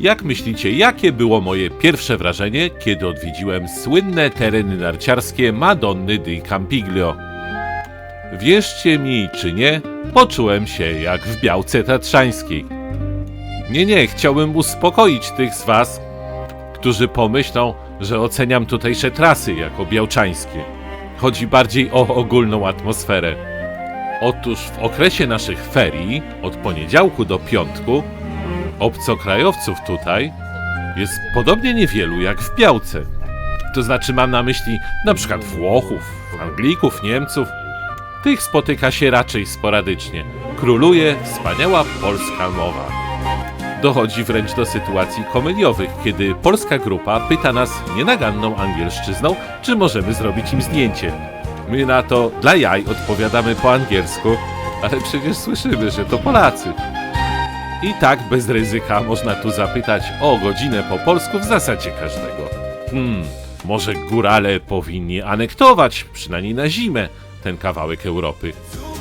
Jak myślicie, jakie było moje pierwsze wrażenie, kiedy odwiedziłem słynne tereny narciarskie Madonny di Campiglio? Wierzcie mi czy nie, poczułem się jak w Białce Tatrzańskiej. Nie, chciałbym uspokoić tych z was, którzy pomyślą, że oceniam tutejsze trasy jako białczańskie. Chodzi bardziej o ogólną atmosferę. Otóż w okresie naszych ferii, od poniedziałku do piątku, obcokrajowców tutaj jest podobnie niewielu jak w Białce. To znaczy mam na myśli na przykład Włochów, Anglików, Niemców. Tych spotyka się raczej sporadycznie. Króluje wspaniała polska mowa. Dochodzi wręcz do sytuacji komediowych, kiedy polska grupa pyta nas nienaganną angielszczyzną, czy możemy zrobić im zdjęcie. My na to dla jaj odpowiadamy po angielsku, ale przecież słyszymy, że to Polacy. I tak bez ryzyka można tu zapytać o godzinę po polsku w zasadzie każdego. Może górale powinni anektować, przynajmniej na zimę, ten kawałek Europy.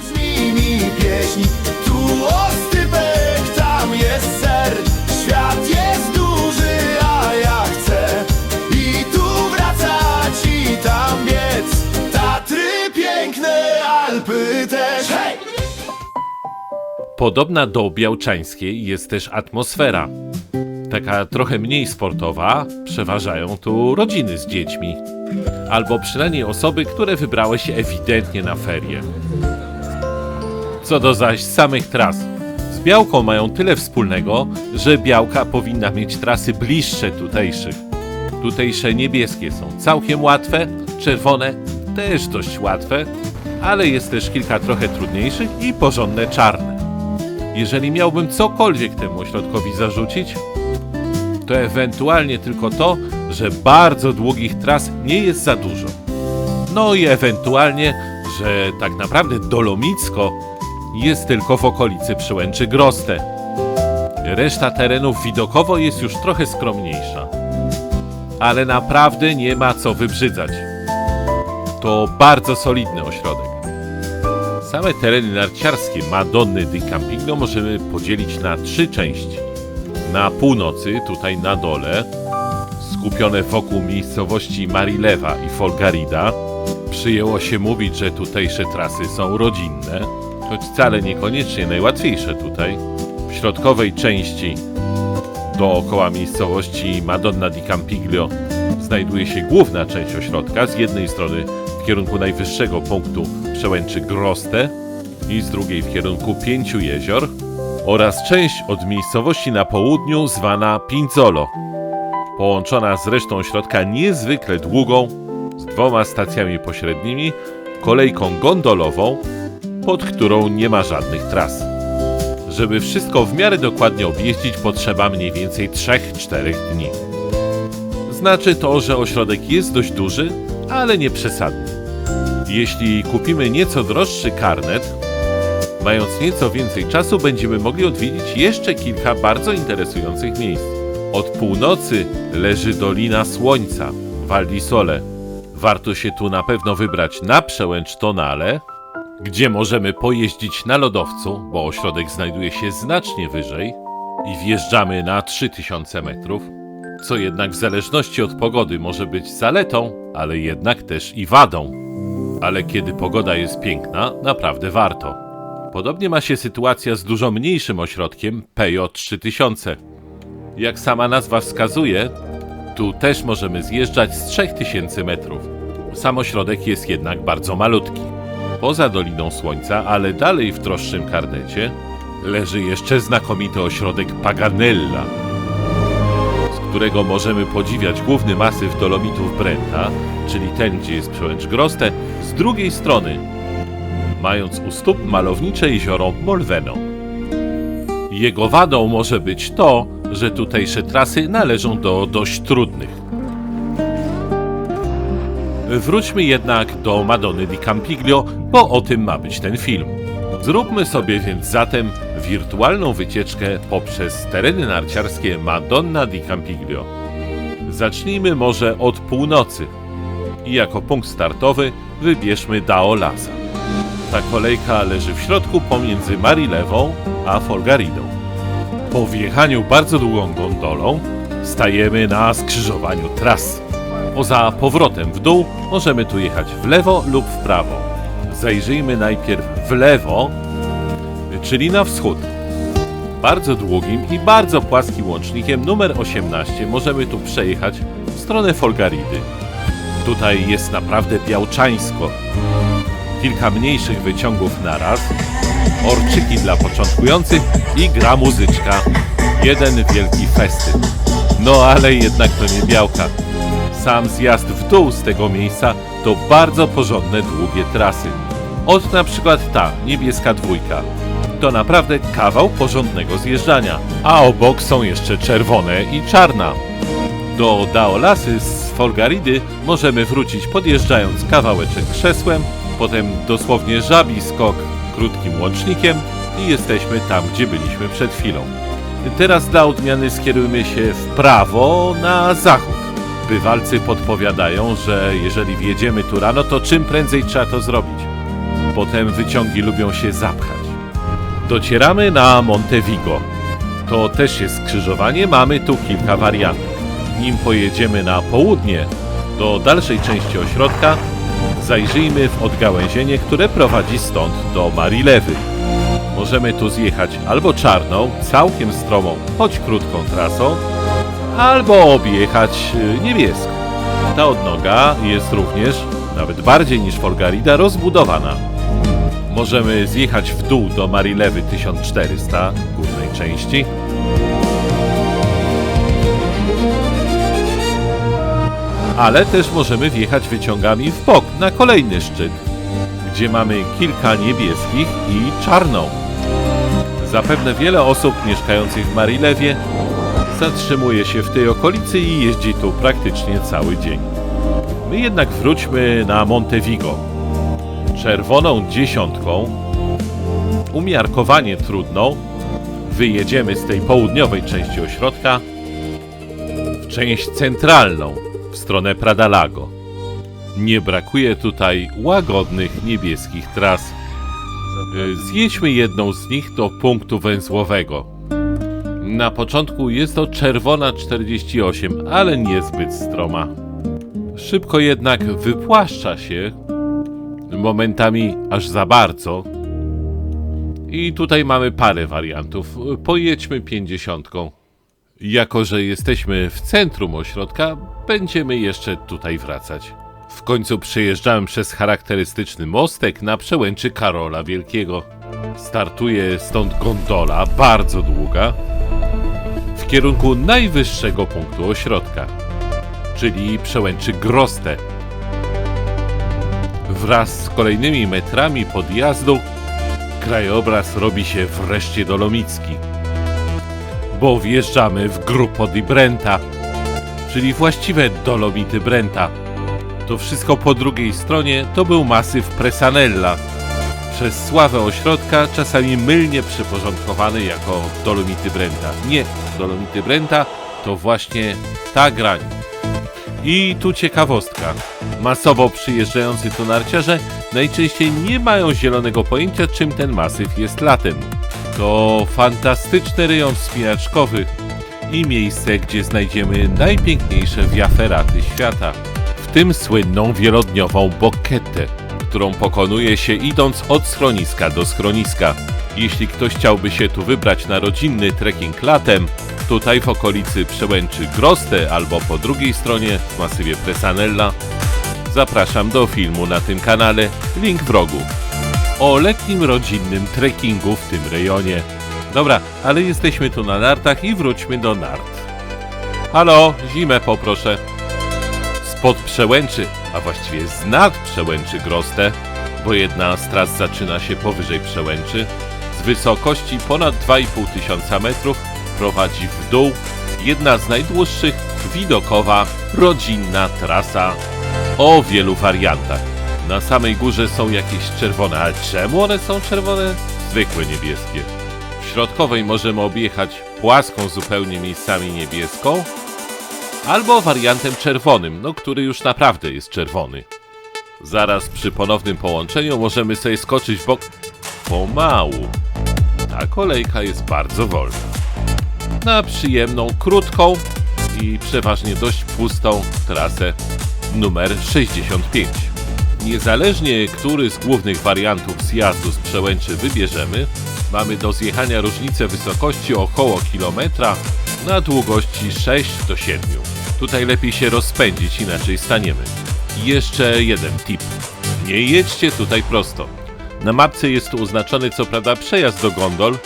Brzmi mi pieśń, tu oscypek, tam jest ser. Świat jest duży, a ja chcę i tu wracać, i tam biec. Tatry piękne, Alpy też, hej! Podobna do białczańskiej jest też atmosfera. Taka trochę mniej sportowa, przeważają tu rodziny z dziećmi. Albo przynajmniej osoby, które wybrały się ewidentnie na ferie. Co do zaś samych tras. Z Białką mają tyle wspólnego, że Białka powinna mieć trasy bliższe tutejszych. Tutejsze niebieskie są całkiem łatwe, czerwone też dość łatwe, ale jest też kilka trochę trudniejszych i porządne czarne. Jeżeli miałbym cokolwiek temu ośrodkowi zarzucić, to ewentualnie tylko to, że bardzo długich tras nie jest za dużo. No i ewentualnie, że tak naprawdę Dolomicko jest tylko w okolicy Przełęczy Groste. Reszta terenów widokowo jest już trochę skromniejsza. Ale naprawdę nie ma co wybrzydzać. To bardzo solidny ośrodek. Same tereny narciarskie Madonny di Campiglio możemy podzielić na 3 części. Na północy, tutaj na dole, skupione wokół miejscowości Marilewa i Folgarida, przyjęło się mówić, że tutejsze trasy są rodzinne, choć wcale niekoniecznie najłatwiejsze tutaj. W środkowej części, dookoła miejscowości Madonna di Campiglio, znajduje się główna część ośrodka, z jednej strony w kierunku najwyższego punktu Przełęczy Groste i z drugiej w kierunku 5 jezior, oraz część od miejscowości na południu zwana Pinzolo, połączona z resztą ośrodka niezwykle długą, z 2 stacjami pośrednimi, kolejką gondolową, pod którą nie ma żadnych tras. Żeby wszystko w miarę dokładnie objeździć, potrzeba mniej więcej 3-4 dni. Znaczy to, że ośrodek jest dość duży, ale nie przesadnie. Jeśli kupimy nieco droższy karnet, mając nieco więcej czasu, będziemy mogli odwiedzić jeszcze kilka bardzo interesujących miejsc. Od północy leży Dolina Słońca, Val di Sole. Warto się tu na pewno wybrać na przełęcz Tonale, gdzie możemy pojeździć na lodowcu, bo ośrodek znajduje się znacznie wyżej i wjeżdżamy na 3000 metrów, co jednak w zależności od pogody może być zaletą, ale jednak też i wadą. Ale kiedy pogoda jest piękna, naprawdę warto. Podobnie ma się sytuacja z dużo mniejszym ośrodkiem PJ3000. Jak sama nazwa wskazuje, tu też możemy zjeżdżać z 3000 metrów. Sam ośrodek jest jednak bardzo malutki. Poza Doliną Słońca, ale dalej w droższym karnecie, leży jeszcze znakomity ośrodek Paganella, z którego możemy podziwiać główny masyw dolomitów Brenta, czyli ten, gdzie jest Przełęcz Groste, z drugiej strony, mając u stóp malownicze jezioro Molveno. Jego wadą może być to, że tutejsze trasy należą do dość trudnych. Wróćmy jednak do Madonny di Campiglio, bo o tym ma być ten film. Zróbmy sobie więc zatem wirtualną wycieczkę poprzez tereny narciarskie Madonna di Campiglio. Zacznijmy może od północy i jako punkt startowy wybierzmy Daolasa. Ta kolejka leży w środku pomiędzy Marilewą a Folgaridą. Po wjechaniu bardzo długą gondolą stajemy na skrzyżowaniu tras. Poza powrotem w dół możemy tu jechać w lewo lub w prawo. Zajrzyjmy najpierw w lewo, czyli na wschód. Bardzo długim i bardzo płaskim łącznikiem numer 18 możemy tu przejechać w stronę Folgaridy. Tutaj jest naprawdę białczańsko. Kilka mniejszych wyciągów na raz, orczyki dla początkujących i gra muzyczka. Jeden wielki festyn. No ale jednak to nie Białka. Sam zjazd w dół z tego miejsca to bardzo porządne, długie trasy. Od na przykład ta niebieska dwójka. To naprawdę kawał porządnego zjeżdżania. A obok są jeszcze czerwone i czarna. Do Daolasy z Folgaridy możemy wrócić podjeżdżając kawałeczek krzesłem, potem dosłownie żabi skok krótkim łącznikiem i jesteśmy tam, gdzie byliśmy przed chwilą. Teraz dla odmiany skierujmy się w prawo na zachód. Bywalcy podpowiadają, że jeżeli wjedziemy tu rano, to czym prędzej trzeba to zrobić. Potem wyciągi lubią się zapchać. Docieramy na Monte Vigo. To też jest skrzyżowanie, mamy tu kilka wariantów. Nim pojedziemy na południe, do dalszej części ośrodka, zajrzyjmy w odgałęzienie, które prowadzi stąd do Marilewy. Możemy tu zjechać albo czarną, całkiem stromą, choć krótką trasą, albo objechać niebieską. Ta odnoga jest również, nawet bardziej niż Folgarida, rozbudowana. Możemy zjechać w dół do Marilewy 1400, górnej części. Ale też możemy wjechać wyciągami w bok na kolejny szczyt, gdzie mamy kilka niebieskich i czarną. Zapewne wiele osób mieszkających w Marilewie zatrzymuje się w tej okolicy i jeździ tu praktycznie cały dzień. My jednak wróćmy na Monte Vigo. Czerwoną dziesiątką, umiarkowanie trudną, wyjedziemy z tej południowej części ośrodka w część centralną, w stronę Pradalago. Nie brakuje tutaj łagodnych niebieskich tras. Zjedźmy jedną z nich do punktu węzłowego. Na początku jest to czerwona 48, ale niezbyt stroma. Szybko jednak wypłaszcza się, momentami aż za bardzo. I tutaj mamy parę wariantów. Pojedźmy 50. Jako że jesteśmy w centrum ośrodka, będziemy jeszcze tutaj wracać. W końcu przejeżdżałem przez charakterystyczny mostek na przełęczy Karola Wielkiego. Startuje stąd gondola, bardzo długa, w kierunku najwyższego punktu ośrodka, czyli przełęczy Groste. Wraz z kolejnymi metrami podjazdu krajobraz robi się wreszcie dolomicki, bo wjeżdżamy w Gruppo di Brenta, czyli właściwe dolomity Brenta. To wszystko po drugiej stronie to był masyw Presanella, przez sławę ośrodka czasami mylnie przyporządkowany jako dolomity Brenta. Nie, dolomity Brenta to właśnie ta grań. I tu ciekawostka. Masowo przyjeżdżający tu narciarze najczęściej nie mają zielonego pojęcia, czym ten masyw jest latem. To fantastyczny rejon wspinaczkowy i miejsce, gdzie znajdziemy najpiękniejsze via ferraty świata, w tym słynną wielodniową Bocchettę, którą pokonuje się idąc od schroniska do schroniska. Jeśli ktoś chciałby się tu wybrać na rodzinny trekking latem, tutaj w okolicy przełęczy Groste albo po drugiej stronie w masywie Presanella, zapraszam do filmu na tym kanale, link w rogu, o letnim rodzinnym trekkingu w tym rejonie. Dobra, ale jesteśmy tu na nartach i wróćmy do nart. Halo, zimę poproszę. Spod przełęczy, a właściwie z nad przełęczy Groste, bo jedna z tras zaczyna się powyżej przełęczy, z wysokości ponad 2500 metrów prowadzi w dół jedna z najdłuższych, widokowa, rodzinna trasa o wielu wariantach. Na samej górze są jakieś czerwone, ale czemu one są czerwone? Zwykłe niebieskie. W środkowej możemy objechać płaską zupełnie miejscami niebieską, albo wariantem czerwonym, no który już naprawdę jest czerwony. Zaraz przy ponownym połączeniu możemy sobie skoczyć w bok pomału. Ta kolejka jest bardzo wolna. na przyjemną, krótką i przeważnie dość pustą trasę numer 65. Niezależnie, który z głównych wariantów zjazdu z Przełęczy wybierzemy, mamy do zjechania różnicę wysokości około kilometra na długości 6 do 7. Tutaj lepiej się rozpędzić, inaczej staniemy. I jeszcze jeden tip. Nie jedźcie tutaj prosto. Na mapce jest tu oznaczony co prawda przejazd do gondol,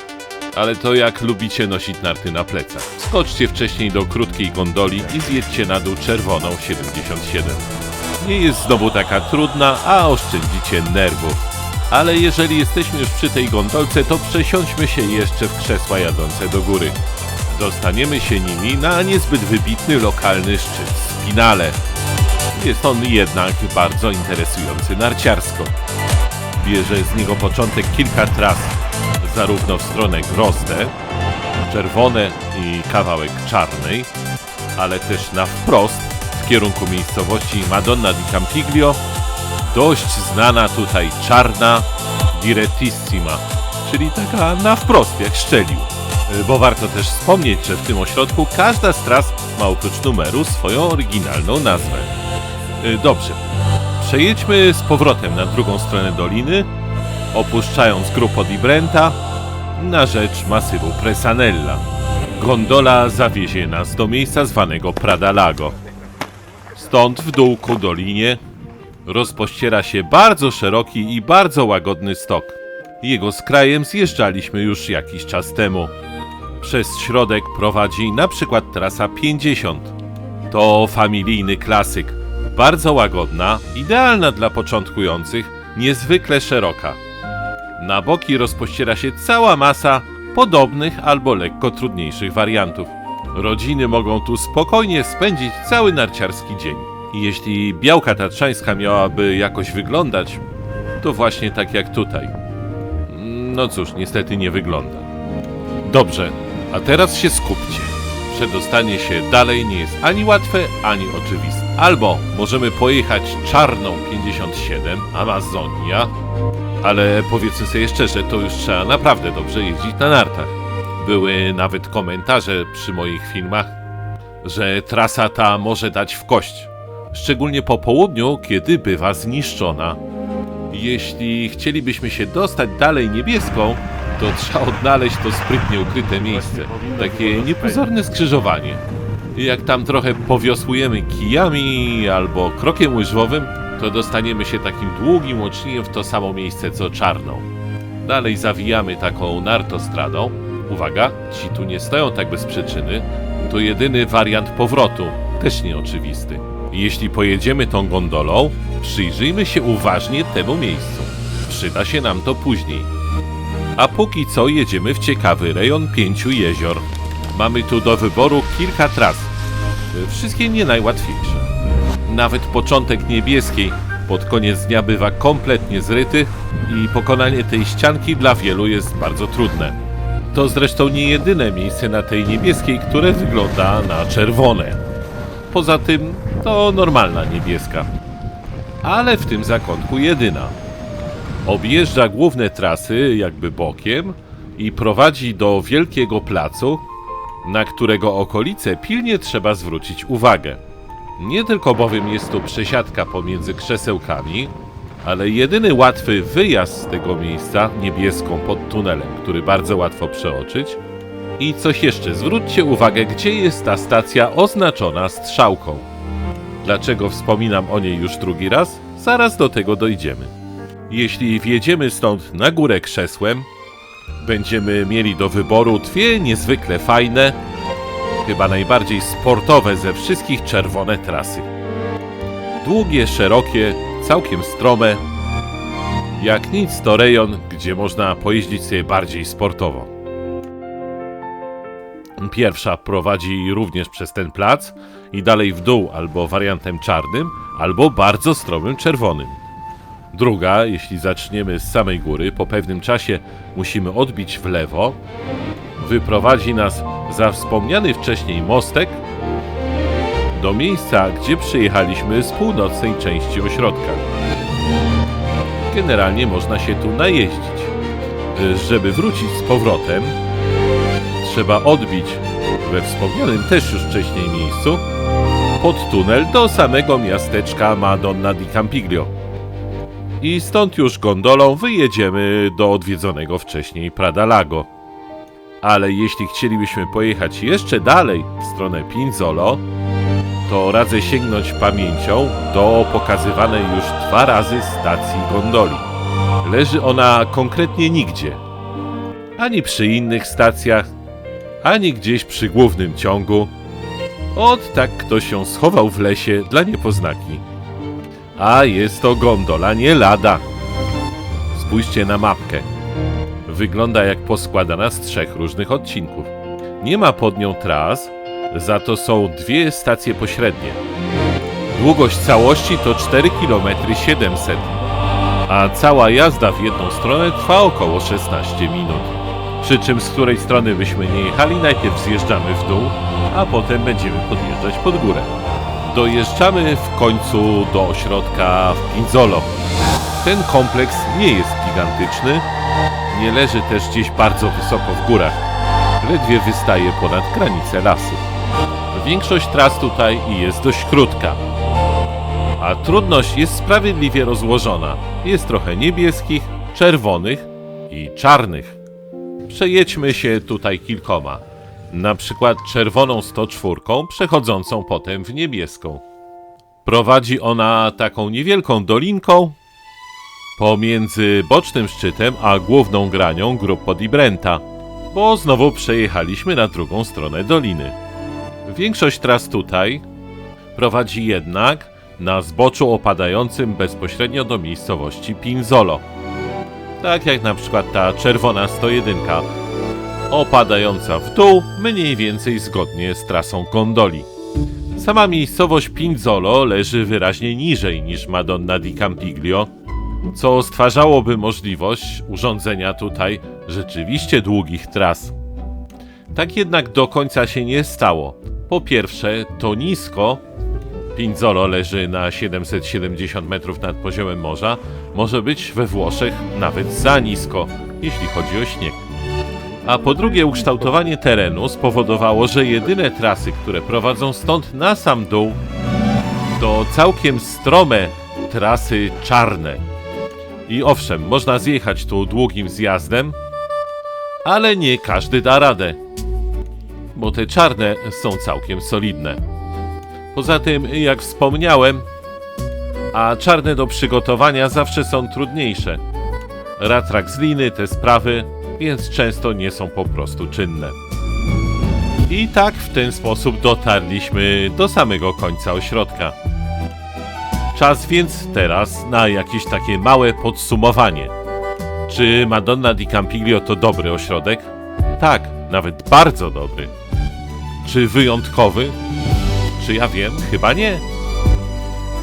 ale to jak lubicie nosić narty na plecach. Skoczcie wcześniej do krótkiej gondoli i zjedźcie na dół czerwoną 77. Nie jest znowu taka trudna, a oszczędzicie nerwów. Ale jeżeli jesteśmy już przy tej gondolce, to przesiądźmy się jeszcze w krzesła jadące do góry. Dostaniemy się nimi na niezbyt wybitny lokalny szczyt Spinale. Jest on jednak bardzo interesujący narciarsko. Bierze z niego początek kilka tras, zarówno w stronę Grozdę, Czerwone i kawałek Czarnej, ale też na wprost w kierunku miejscowości Madonna di Campiglio, dość znana tutaj Czarna Direttissima, czyli taka na wprost jak Szczelił. Bo warto też wspomnieć, że w tym ośrodku każda z tras ma oprócz numeru swoją oryginalną nazwę. Dobrze, przejedźmy z powrotem na drugą stronę doliny, opuszczając Gruppo di Brenta na rzecz masywu Presanella. Gondola zawiezie nas do miejsca zwanego Prada Lago. Stąd w dół ku dolinie rozpościera się bardzo szeroki i bardzo łagodny stok. Jego skrajem zjeżdżaliśmy już jakiś czas temu. Przez środek prowadzi na przykład trasa 50. To familijny klasyk. Bardzo łagodna, idealna dla początkujących, niezwykle szeroka. Na boki rozpościera się cała masa podobnych albo lekko trudniejszych wariantów. Rodziny mogą tu spokojnie spędzić cały narciarski dzień. I jeśli Białka Tatrzańska miałaby jakoś wyglądać, to właśnie tak jak tutaj. No cóż, niestety nie wygląda. Dobrze, a teraz się skupcie. Przedostanie się dalej nie jest ani łatwe, ani oczywiste. Albo możemy pojechać Czarną 57, Amazonia, ale powiedzmy sobie szczerze, to już trzeba naprawdę dobrze jeździć na nartach. Były nawet komentarze przy moich filmach, że trasa ta może dać w kość. Szczególnie po południu, kiedy bywa zniszczona. Jeśli chcielibyśmy się dostać dalej Niebieską, to trzeba odnaleźć to sprytnie ukryte miejsce. Takie niepozorne skrzyżowanie. Jak tam trochę powiosłujemy kijami albo krokiem łyżwowym, to dostaniemy się takim długim łocznikiem w to samo miejsce co Czarną. Dalej zawijamy taką nartostradą. Uwaga, ci tu nie stoją tak bez przyczyny. To jedyny wariant powrotu, też nieoczywisty. Jeśli pojedziemy tą gondolą, przyjrzyjmy się uważnie temu miejscu. Przyda się nam to później. A póki co jedziemy w ciekawy rejon 5 jezior. Mamy tu do wyboru kilka tras. Wszystkie nie najłatwiejsze. Nawet początek Niebieskiej pod koniec dnia bywa kompletnie zryty i pokonanie tej ścianki dla wielu jest bardzo trudne. To zresztą nie jedyne miejsce na tej Niebieskiej, które wygląda na czerwone. Poza tym to normalna Niebieska. Ale w tym zakątku jedyna. Objeżdża główne trasy jakby bokiem i prowadzi do wielkiego placu, na którego okolice pilnie trzeba zwrócić uwagę. Nie tylko bowiem jest to przesiadka pomiędzy krzesełkami, ale jedyny łatwy wyjazd z tego miejsca Niebieską pod tunelem, który bardzo łatwo przeoczyć. I coś jeszcze, zwróćcie uwagę, gdzie jest ta stacja oznaczona strzałką. Dlaczego wspominam o niej już drugi raz? Zaraz do tego dojdziemy. Jeśli wjedziemy stąd na górę krzesłem, będziemy mieli do wyboru dwie niezwykle fajne, chyba najbardziej sportowe ze wszystkich czerwone trasy. Długie, szerokie, całkiem strome. Jak nic to rejon, gdzie można pojeździć sobie bardziej sportowo. Pierwsza prowadzi również przez ten plac i dalej w dół albo wariantem czarnym, albo bardzo stromym czerwonym. Druga, jeśli zaczniemy z samej góry, po pewnym czasie musimy odbić w lewo, wyprowadzi nas za wspomniany wcześniej mostek do miejsca, gdzie przyjechaliśmy z północnej części ośrodka. Generalnie można się tu najeździć. Żeby wrócić z powrotem, trzeba odbić we wspomnianym też już wcześniej miejscu, pod tunel do samego miasteczka Madonna di Campiglio. I stąd już gondolą wyjedziemy do odwiedzonego wcześniej Prada Lago. Ale jeśli chcielibyśmy pojechać jeszcze dalej w stronę Pinzolo, to radzę sięgnąć pamięcią do pokazywanej już 2 razy stacji gondoli. Leży ona konkretnie nigdzie. Ani przy innych stacjach, ani gdzieś przy głównym ciągu. Ot tak ktoś się schował w lesie dla niepoznaki. A jest to gondola, nie lada. Spójrzcie na mapkę. Wygląda jak poskładana z 3 różnych odcinków. Nie ma pod nią tras, za to są 2 stacje pośrednie. Długość całości to 4 km 700, a cała jazda w jedną stronę trwa około 16 minut. Przy czym z której strony byśmy nie jechali, najpierw zjeżdżamy w dół, a potem będziemy podjeżdżać pod górę. Dojeżdżamy w końcu do ośrodka w Pinzolo. Ten kompleks nie jest gigantyczny, nie leży też gdzieś bardzo wysoko w górach. Ledwie wystaje ponad granicę lasu. Większość tras tutaj jest dość krótka, a trudność jest sprawiedliwie rozłożona. Jest trochę niebieskich, czerwonych i czarnych. Przejedźmy się tutaj kilkoma. Na przykład czerwoną 104, przechodzącą potem w niebieską. Prowadzi ona taką niewielką dolinką pomiędzy bocznym szczytem a główną granią Gruppo di Brenta, bo znowu przejechaliśmy na drugą stronę doliny. Większość tras tutaj prowadzi jednak na zboczu opadającym bezpośrednio do miejscowości Pinzolo. Tak jak na przykład ta czerwona 101, opadająca w dół mniej więcej zgodnie z trasą gondoli. Sama miejscowość Pinzolo leży wyraźnie niżej niż Madonna di Campiglio, co stwarzałoby możliwość urządzenia tutaj rzeczywiście długich tras. Tak jednak do końca się nie stało. Po pierwsze, to nisko, Pinzolo leży na 770 metrów nad poziomem morza, może być we Włoszech nawet za nisko, jeśli chodzi o śnieg. A po drugie, ukształtowanie terenu spowodowało, że jedyne trasy, które prowadzą stąd na sam dół, to całkiem strome trasy czarne. I owszem, można zjechać tu długim zjazdem, ale nie każdy da radę, bo te czarne są całkiem solidne. Poza tym, jak wspomniałem, a czarne do przygotowania zawsze są trudniejsze. Ratrak z liny, te sprawy, więc często nie są po prostu czynne. I tak w ten sposób dotarliśmy do samego końca ośrodka. Czas więc teraz na jakieś takie małe podsumowanie. Czy Madonna di Campiglio to dobry ośrodek? Tak, nawet bardzo dobry. Czy wyjątkowy? Czy ja wiem? Chyba nie.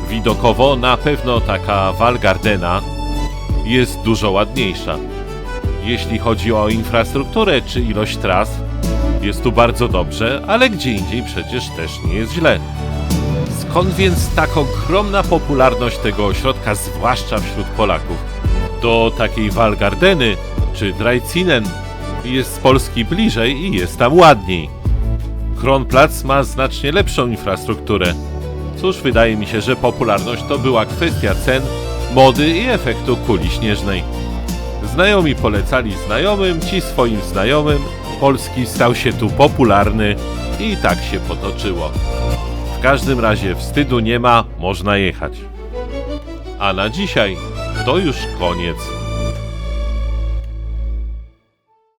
Widokowo na pewno taka Val Gardena jest dużo ładniejsza. Jeśli chodzi o infrastrukturę czy ilość tras, jest tu bardzo dobrze, ale gdzie indziej przecież też nie jest źle. Skąd więc tak ogromna popularność tego ośrodka, zwłaszcza wśród Polaków? Do takiej Val Gardeny czy Draicinen jest z Polski bliżej i jest tam ładniej. Kronplatz ma znacznie lepszą infrastrukturę. Cóż, wydaje mi się, że popularność to była kwestia cen, mody i efektu kuli śnieżnej. Znajomi polecali znajomym, ci swoim znajomym, Polski stał się tu popularny i tak się potoczyło. W każdym razie wstydu nie ma, można jechać. A na dzisiaj to już koniec.